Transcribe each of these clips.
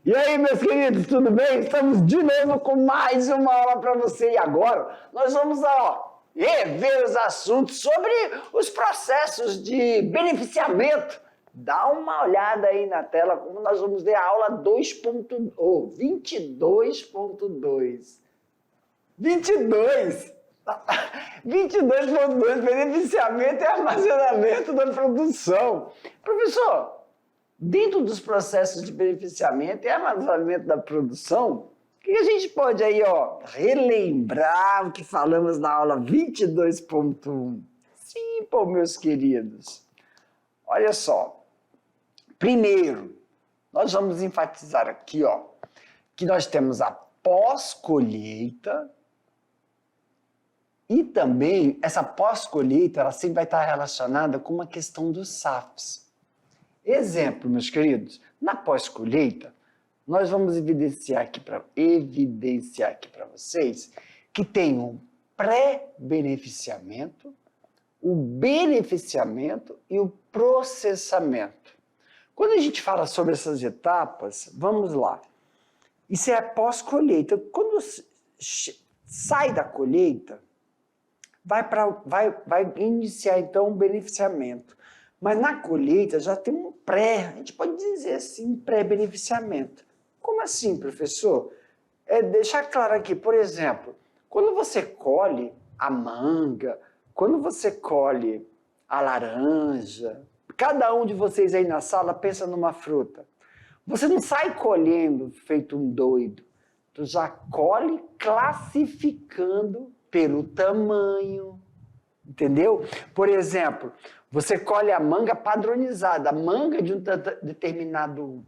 E aí, meus queridos, tudo bem? Estamos de novo com mais uma aula para você. E agora nós vamos rever os assuntos sobre os processos de beneficiamento. Dá uma olhada aí na tela, como nós vamos ver a aula 22.2. 22! 22.2, beneficiamento e armazenamento da produção. Professor, dentro dos processos de beneficiamento e armazenamento da produção, o que a gente pode aí, relembrar o que falamos na aula 22.1? Sim, pô, meus queridos. Olha só. Primeiro, nós vamos enfatizar aqui, que nós temos a pós-colheita e também essa pós-colheita, ela sempre vai estar relacionada com uma questão dos SAFs. Exemplo, meus queridos, na pós-colheita, nós vamos evidenciar aqui para vocês que tem um pré-beneficiamento, o beneficiamento e o processamento. Quando a gente fala sobre essas etapas, vamos lá. Isso é a pós-colheita. Quando sai da colheita, vai iniciar então o beneficiamento. Mas na colheita já tem um a gente pode dizer assim, pré-beneficiamento. Como assim, professor? Deixar claro aqui, por exemplo, quando você colhe a manga, quando você colhe a laranja, cada um de vocês aí na sala pensa numa fruta. Você não sai colhendo feito um doido. Tu já colhe classificando pelo tamanho. Entendeu? Por exemplo, você colhe a manga padronizada. A manga de um determinado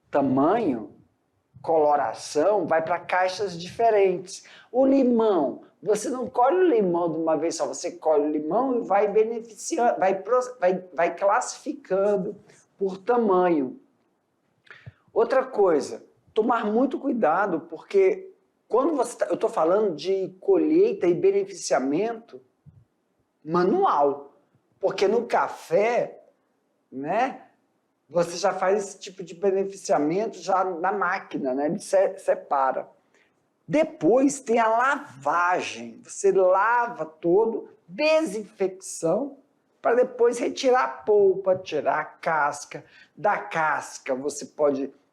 tamanho, coloração, vai para caixas diferentes. O limão, você não colhe o limão de uma vez só, você colhe o limão e vai beneficiando, vai classificando por tamanho. Outra coisa, tomar muito cuidado, porque quando eu estou falando de colheita e beneficiamento manual, porque no café, né, você já faz esse tipo de beneficiamento já na máquina, né, ele separa. Depois tem a lavagem, você lava todo, desinfecção, para depois retirar a polpa, tirar a casca. Da casca você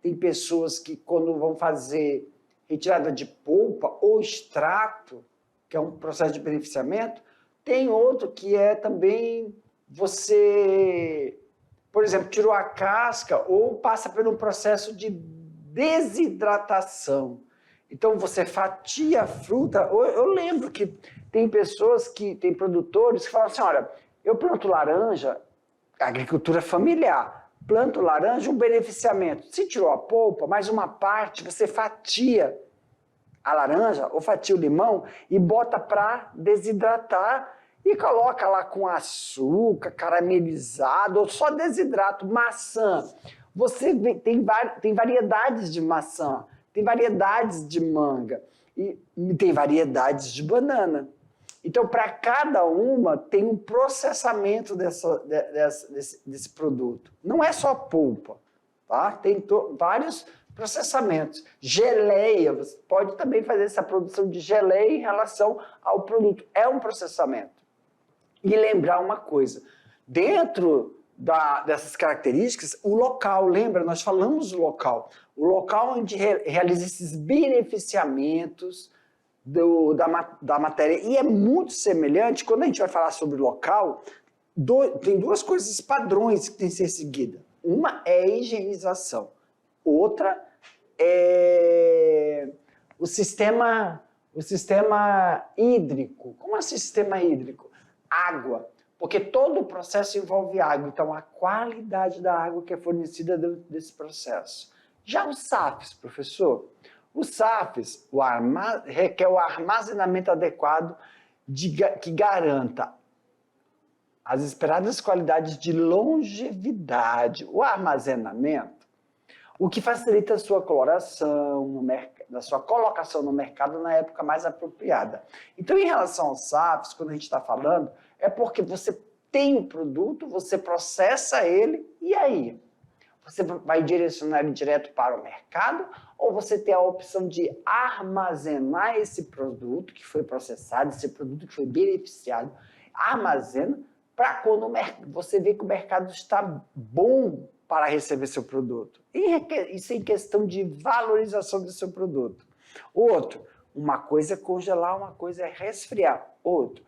tem pessoas que quando vão fazer retirada de polpa ou extrato, que é um processo de beneficiamento, tem outro que é também você, por exemplo, tirou a casca ou passa por um processo de desidratação. Então você fatia a fruta. Eu lembro que tem produtores que falam assim, olha, eu planto laranja, agricultura familiar, planto laranja, um beneficiamento. Se tirou a polpa, mais uma parte, você fatia a laranja ou fatia o limão e bota para desidratar e coloca lá com açúcar, caramelizado, ou só desidrato. Maçã. Você tem variedades de maçã, tem variedades de manga e tem variedades de banana. Então, para cada uma, tem um processamento desse produto. Não é só polpa, tá? Tem vários processamentos. Geleia, você pode também fazer essa produção de geleia em relação ao produto. É um processamento. E lembrar uma coisa, dentro dessas características, o local, lembra? Nós falamos do local. O local onde realiza esses beneficiamentos da matéria. E é muito semelhante, quando a gente vai falar sobre local, tem duas coisas padrões que tem que ser seguida. Uma é a higienização, outra é o sistema hídrico. Como é o sistema hídrico? Água, porque todo o processo envolve água, então a qualidade da água que é fornecida dentro desse processo. Já os SAFs, professor, os SAFs requer o armazenamento adequado que garanta as esperadas qualidades de longevidade. O armazenamento, o que facilita a sua coloração, da sua colocação no mercado na época mais apropriada. Então, em relação aos SAFs, quando a gente está falando, é porque você tem o produto, você processa ele, e aí? Você vai direcionar ele direto para o mercado ou você tem a opção de armazenar esse produto que foi processado, esse produto que foi beneficiado, armazena para quando você vê que o mercado está bom para receber seu produto. Isso é questão de valorização do seu produto. Outro, uma coisa é congelar, uma coisa é resfriar. Outro,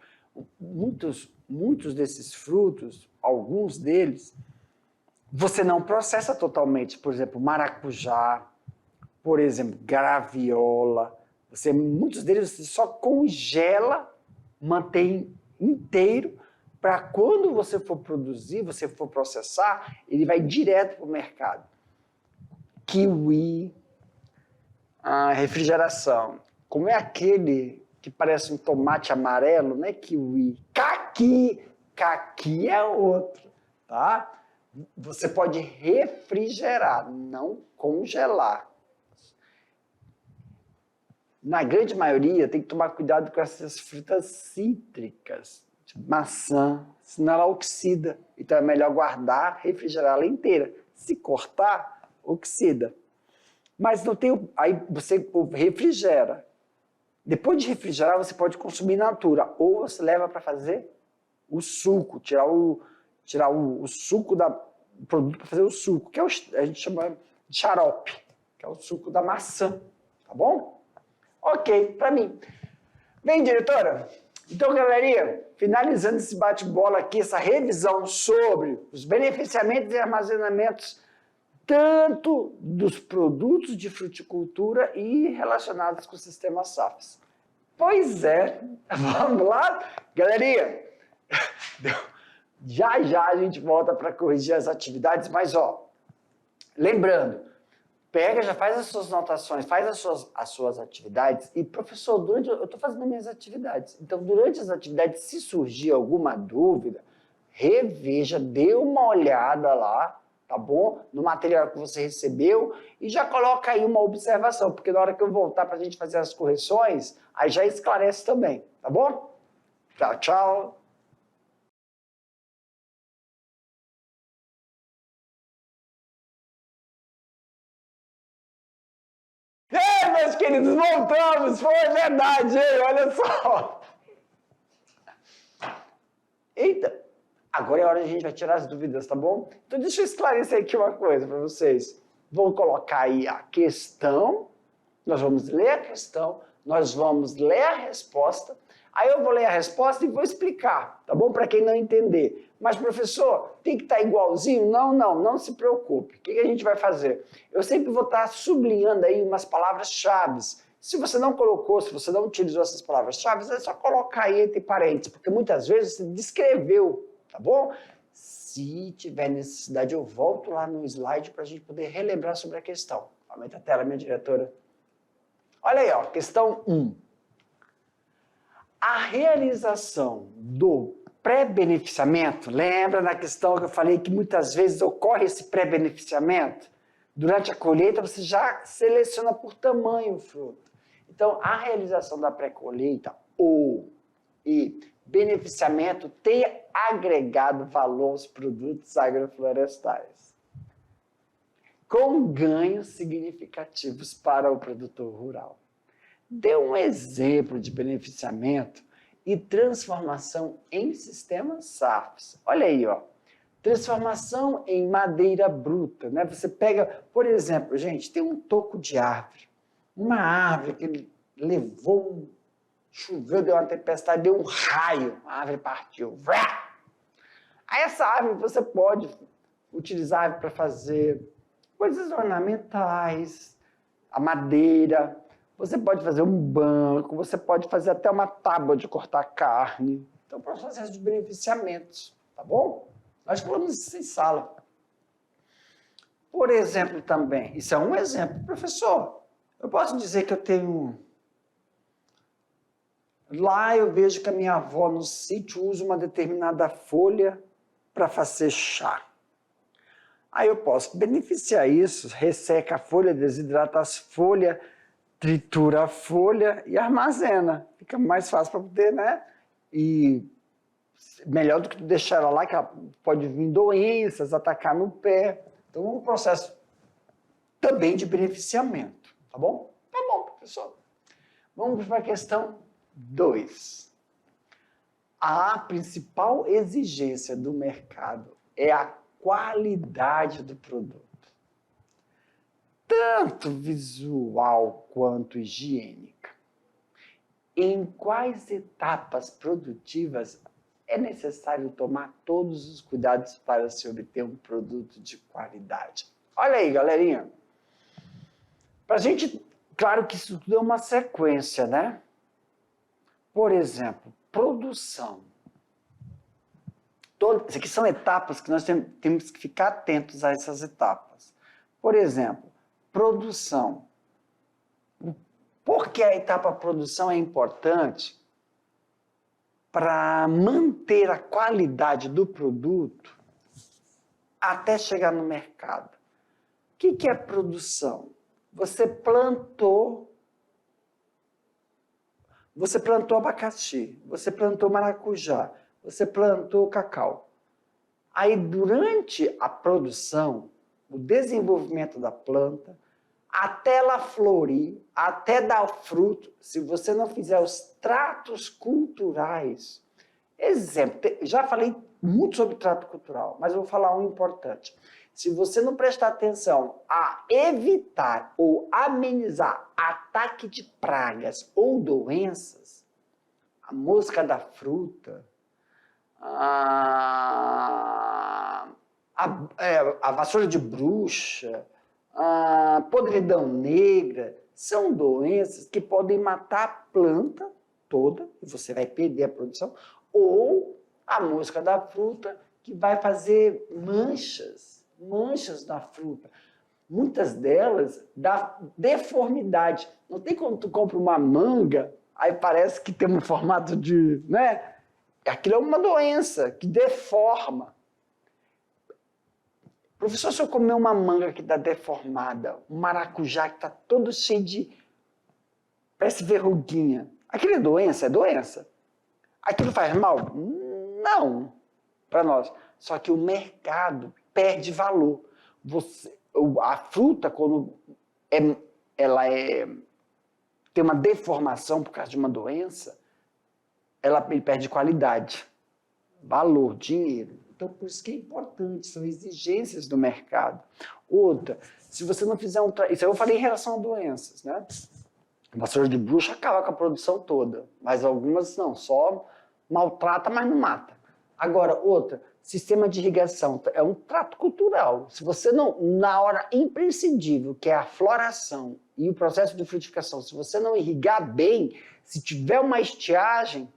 muitos desses frutos, alguns deles, você não processa totalmente. Por exemplo, maracujá, por exemplo, graviola. Muitos deles você só congela, mantém inteiro, para quando você for produzir, você for processar, ele vai direto para o mercado. Kiwi, refrigeração. Como é aquele que parece um tomate amarelo, não é kiwi? Caqui! Caqui é outro, tá? Você pode refrigerar, não congelar. Na grande maioria, tem que tomar cuidado com essas frutas cítricas. Maçã, senão ela oxida. Então é melhor guardar, refrigerar ela inteira. Se cortar, oxida. Mas não tem. Aí você refrigera. Depois de refrigerar, você pode consumir in natura. Ou você leva para fazer o suco, tirar o suco do produto para fazer o suco, que é a gente chama de xarope, que é o suco da maçã. Tá bom? Ok, para mim. Bem, diretora. Então, galerinha, finalizando esse bate-bola aqui, essa revisão sobre os beneficiamentos e armazenamentos tanto dos produtos de fruticultura e relacionados com o sistema SAFs. Pois é, vamos lá? Galerinha, já a gente volta para corrigir as atividades, mas lembrando, pega, já faz as suas anotações, faz as suas atividades e, professor, eu estou fazendo minhas atividades. Então, durante as atividades, se surgir alguma dúvida, reveja, dê uma olhada lá, tá bom? No material que você recebeu e já coloca aí uma observação, porque na hora que eu voltar para a gente fazer as correções, aí já esclarece também, tá bom? Tchau, tchau. Meus queridos, voltamos, foi verdade, hein? Olha só. Eita, agora é a hora de a gente vai tirar as dúvidas, tá bom? Então deixa eu esclarecer aqui uma coisa para vocês. Vou colocar aí a questão, nós vamos ler a questão, nós vamos ler a resposta, aí eu vou ler a resposta e vou explicar, tá bom? Para quem não entender. Mas, professor, tem que estar igualzinho? Não se preocupe. O que a gente vai fazer? Eu sempre vou estar sublinhando aí umas palavras-chave. Se você não colocou, se você não utilizou essas palavras-chave, é só colocar aí entre parênteses, porque muitas vezes você descreveu, tá bom? Se tiver necessidade, eu volto lá no slide para a gente poder relembrar sobre a questão. Aumenta a tela, minha diretora. Olha aí, questão 1. A realização do pré-beneficiamento, lembra na questão que eu falei que muitas vezes ocorre esse pré-beneficiamento? Durante a colheita, você já seleciona por tamanho o fruto. Então, a realização da pré-colheita e beneficiamento tem agregado valor aos produtos agroflorestais, com ganhos significativos para o produtor rural. Dê um exemplo de beneficiamento e transformação em sistemas SAFs. Olha aí, transformação em madeira bruta, né? Você pega, por exemplo, gente, tem um toco de árvore, uma árvore que levou choveu, deu uma tempestade, deu um raio, a árvore partiu. Aí essa árvore você pode utilizar para fazer coisas ornamentais, a madeira, você pode fazer um banco, você pode fazer até uma tábua de cortar carne. Então, processo de beneficiamentos, tá bom? Nós falamos isso em sala. Por exemplo, também, isso é um exemplo. Professor, eu posso dizer que eu tenho... Lá eu vejo que a minha avó no sítio usa uma determinada folha para fazer chá. Aí eu posso beneficiar isso, resseca a folha, desidrata as folhas, tritura a folha e armazena. Fica mais fácil para poder, né? E melhor do que deixar ela lá, que ela pode vir doenças, atacar no pé. Então, é um processo também de beneficiamento, tá bom? Tá bom, professor. Vamos para a questão 2. A principal exigência do mercado é a qualidade do produto, tanto visual quanto higiênica. Em quais etapas produtivas é necessário tomar todos os cuidados para se obter um produto de qualidade? Olha aí, galerinha. Para a gente, claro que isso tudo é uma sequência, né? Por exemplo, produção. Isso aqui são etapas que nós temos que ficar atentos a essas etapas. Por exemplo, produção. Por que a etapa produção é importante? Para manter a qualidade do produto até chegar no mercado. O que é produção? Você plantou abacaxi, você plantou maracujá, você plantou cacau. Aí, durante a produção, o desenvolvimento da planta, até ela florir, até dar fruto, se você não fizer os tratos culturais. Exemplo, já falei muito sobre trato cultural, mas vou falar um importante. Se você não prestar atenção a evitar ou amenizar ataque de pragas ou doenças, a mosca da fruta, a vassoura de bruxa, a podridão negra, são doenças que podem matar a planta toda, e você vai perder a produção, ou a mosca da fruta, que vai fazer manchas na fruta. Muitas delas dá deformidade. Não tem quando tu compra uma manga, aí parece que tem um formato de... né? Aquilo é uma doença que deforma. Professor, se eu comer uma manga que está deformada, um maracujá que está todo cheio de... parece verruguinha. Aquilo é doença? É doença. Aquilo faz mal? Não, para nós. Só que o mercado perde valor. A fruta, quando ela tem uma deformação por causa de uma doença, ela perde qualidade, valor, dinheiro. Então, por isso que é importante, são exigências do mercado. Outra, se você não fizer isso eu falei em relação a doenças, né? A vassoura de bruxa acaba com a produção toda, mas algumas não, só maltrata, mas não mata. Agora, outra, sistema de irrigação, é um trato cultural. Se você não, na hora imprescindível, que é a floração e o processo de frutificação, se você não irrigar bem, se tiver uma estiagem,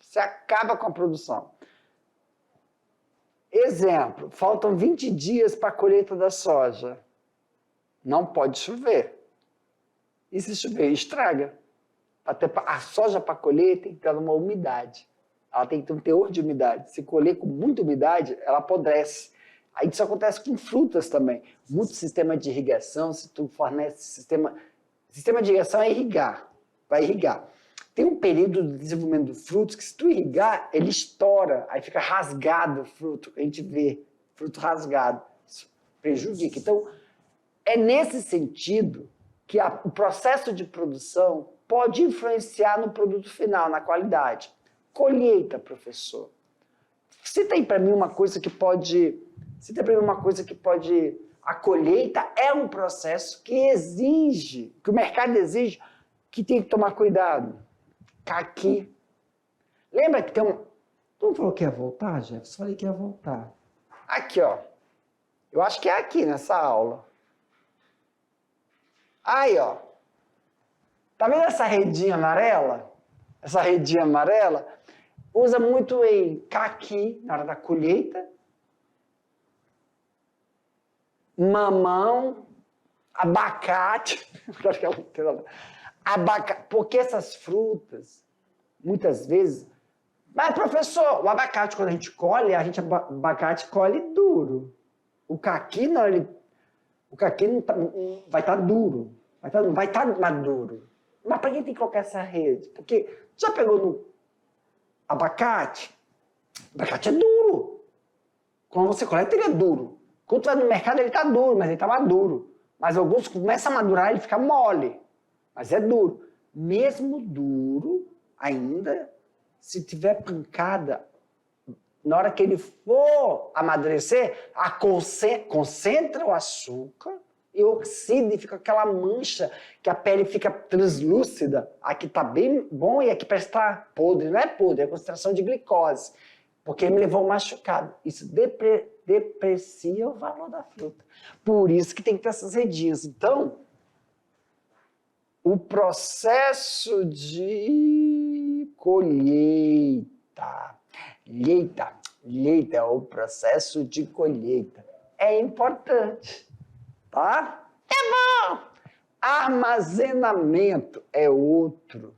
você acaba com a produção. Exemplo, faltam 20 dias para a colheita da soja. Não pode chover. E se chover, estraga. Até a soja para colher tem que ter uma umidade. Ela tem que ter um teor de umidade. Se colher com muita umidade, ela apodrece. Aí isso acontece com frutas também. Muito sistema de irrigação, se tu fornece sistema de irrigação é irrigar, vai irrigar. Tem um período de desenvolvimento do fruto que se tu irrigar, ele estoura, aí fica rasgado o fruto, a gente vê fruto rasgado. Isso prejudica. Então, é nesse sentido que o processo de produção pode influenciar no produto final, na qualidade. Colheita, professor. Cita aí para mim uma coisa que pode... A colheita é um processo que exige, que o mercado exige, que tem que tomar cuidado. Caqui. Lembra que tem um... Tu não falou que ia voltar, Jefferson? Falei que ia voltar. Aqui, ó. Eu acho que é aqui, nessa aula. Aí, ó. Tá vendo essa redinha amarela? Essa redinha amarela usa muito em caqui, na hora da colheita, mamão, abacate, porque essas frutas, muitas vezes... Mas, professor, o abacate, quando a gente colhe, abacate colhe duro. O caqui, não, o caqui não vai estar duro, não vai estar maduro. Mas para que tem que colocar essa rede? Porque já pegou no abacate? O abacate é duro. Quando você coleta, ele é duro. Quando tu vai no mercado, ele tá duro, mas ele tá maduro. Mas alguns começam a madurar, ele fica mole. Mas é duro. Mesmo duro, ainda, se tiver pancada, na hora que ele for amadurecer, concentra o açúcar e oxida e fica aquela mancha que a pele fica translúcida. Aqui tá bem bom e aqui parece que tá podre. Não é podre, é concentração de glicose. Porque ele me levou machucado. Isso deprecia o valor da fruta. Por isso que tem que ter essas redinhas. Então, o processo de colheita é o processo de colheita. É importante, tá? É bom! Armazenamento é outro.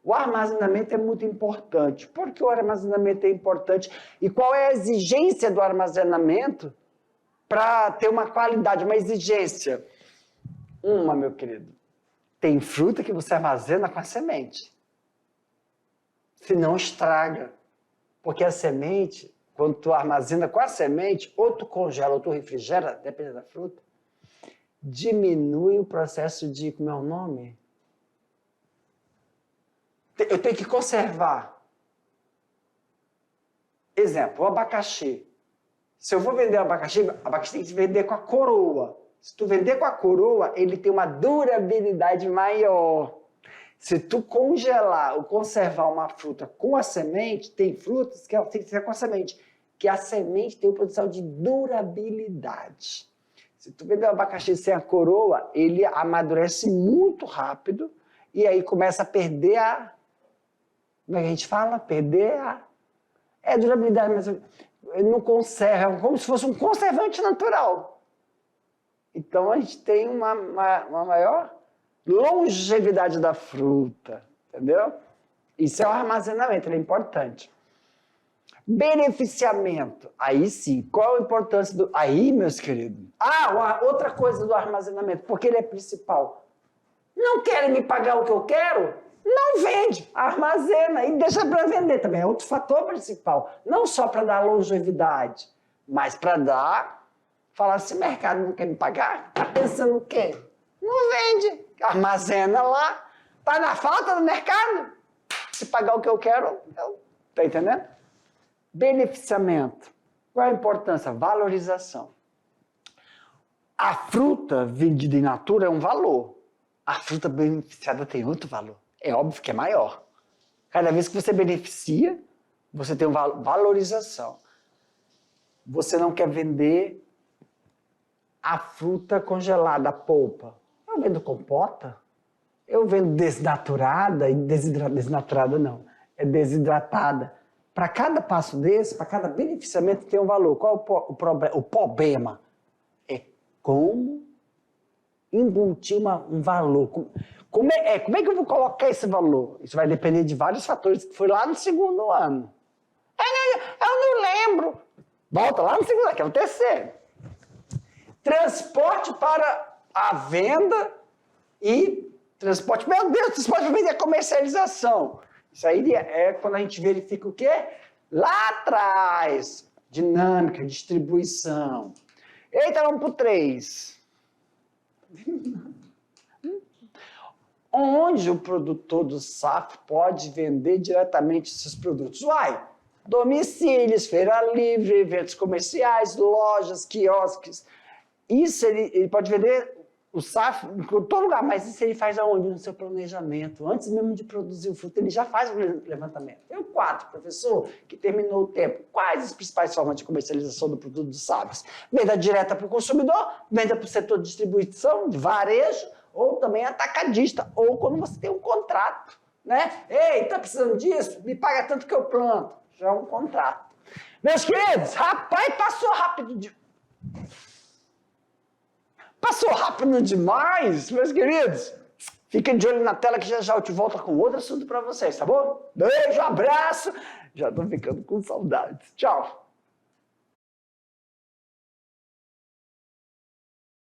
O armazenamento é muito importante. Por que o armazenamento é importante? E qual é a exigência do armazenamento para ter uma qualidade, uma exigência? Meu querido, tem fruta que você armazena com a semente. Senão estraga. Porque a semente, quando tu armazena com a semente, ou tu congela ou tu refrigera, dependendo da fruta, diminui o processo de, como é o nome? Eu tenho que conservar. Exemplo, o abacaxi. Se eu vou vender o abacaxi tem que se vender com a coroa. Se tu vender com a coroa, ele tem uma durabilidade maior. Se tu congelar ou conservar uma fruta com a semente, tem frutas que tem que ser com a semente, que a semente tem o potencial de durabilidade. Se tu vender o abacaxi sem a coroa, ele amadurece muito rápido e aí começa a perder a... Como é que a gente fala? Perder a... É durabilidade, mas ele não conserva, é como se fosse um conservante natural. Então a gente tem uma maior longevidade da fruta, entendeu? Isso é o armazenamento, ele é importante. Beneficiamento, aí sim, qual a importância do... Aí, meus queridos, outra coisa do armazenamento, porque ele é principal. Não querem me pagar o que eu quero? Não vende, armazena e deixa para vender também, é outro fator principal. Não só para dar longevidade, mas para dar... Falar, se o mercado não quer me pagar, tá pensando o quê? Não vende, armazena lá, tá na falta do mercado. Se pagar o que eu quero, tá entendendo? Beneficiamento. Qual é a importância? Valorização. A fruta vendida in natura é um valor. A fruta beneficiada tem outro valor. É óbvio que é maior. Cada vez que você beneficia, você tem uma valorização. Você não quer vender a fruta congelada, a polpa. Eu vendo compota, eu vendo desnaturada, e desnaturada não, é desidratada. Para cada passo desse, para cada beneficiamento tem um valor. Qual é o problema? É como embutir um valor. Como é que eu vou colocar esse valor? Isso vai depender de vários fatores, que foi lá no segundo ano. Eu não lembro. Volta lá no segundo ano, que é o terceiro. Transporte para a venda e transporte... Meu Deus, transporte para venda é comercialização. Isso aí é quando a gente verifica o quê? Lá atrás. Dinâmica, distribuição. Eita, vamos para o 3. Onde o produtor do SAF pode vender diretamente seus produtos? Domicílios, feira livre, eventos comerciais, lojas, quiosques. Isso ele pode vender o SAF em todo lugar, mas isso ele faz aonde? No seu planejamento. Antes mesmo de produzir o fruto, ele já faz o levantamento. Tem o 4, professor, que terminou o tempo. Quais as principais formas de comercialização do produto do SAF? Venda direta para o consumidor, venda para o setor de distribuição, de varejo, ou também atacadista, ou quando você tem um contrato, né? Ei, tá precisando disso? Me paga tanto que eu planto. Já é um contrato. Meus queridos, rapaz, passou rápido demais, meus queridos. Fiquem de olho na tela que já eu te volto com outro assunto para vocês, tá bom? Beijo, abraço. Já tô ficando com saudades. Tchau.